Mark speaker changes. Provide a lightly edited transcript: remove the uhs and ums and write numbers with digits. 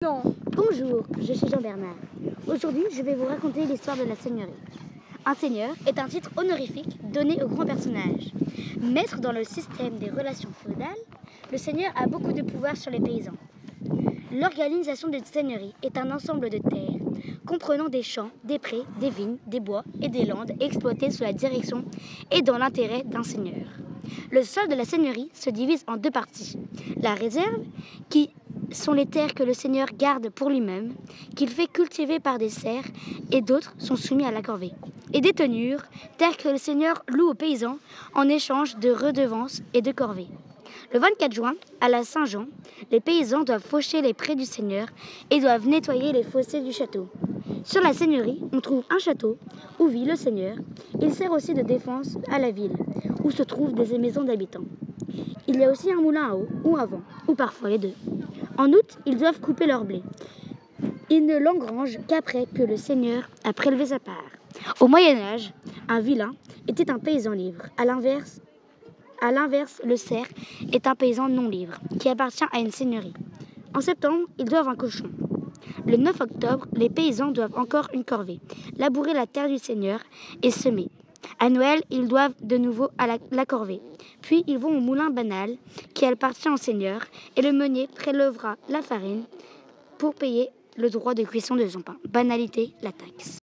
Speaker 1: Non.
Speaker 2: Bonjour, je suis Jean-Bernard. Aujourd'hui, je vais vous raconter l'histoire de la seigneurie. Un seigneur est un titre honorifique donné aux grands personnages. Maître dans le système des relations féodales, le seigneur a beaucoup de pouvoir sur les paysans. L'organisation d'une seigneurie est un ensemble de terres comprenant des champs, des prés, des vignes, des bois et des landes exploitées sous la direction et dans l'intérêt d'un seigneur. Le sol de la seigneurie se divise en deux parties. La réserve, qui sont les terres que le seigneur garde pour lui-même, qu'il fait cultiver par des serfs, et d'autres sont soumis à la corvée. Et des tenures, terres que le seigneur loue aux paysans en échange de redevances et de corvées. Le 24 juin, à la Saint-Jean, les paysans doivent faucher les prés du seigneur et doivent nettoyer les fossés du château. Sur la seigneurie, on trouve un château où vit le seigneur. Il sert aussi de défense à la ville, où se trouvent des maisons d'habitants. Il y a aussi un moulin à eau ou à vent, ou parfois les deux. En août, ils doivent couper leur blé. Ils ne l'engrangent qu'après que le seigneur a prélevé sa part. Au Moyen-Âge, un vilain était un paysan libre. À l'inverse, le serf est un paysan non libre, qui appartient à une seigneurie. En septembre, ils doivent un cochon. Le 9 octobre, les paysans doivent encore une corvée, labourer la terre du seigneur et semer. À Noël, ils doivent de nouveau à la corvée. Puis ils vont au moulin banal qui appartient au seigneur et le meunier prélèvera la farine pour payer le droit de cuisson de son pain. Banalité, la taxe.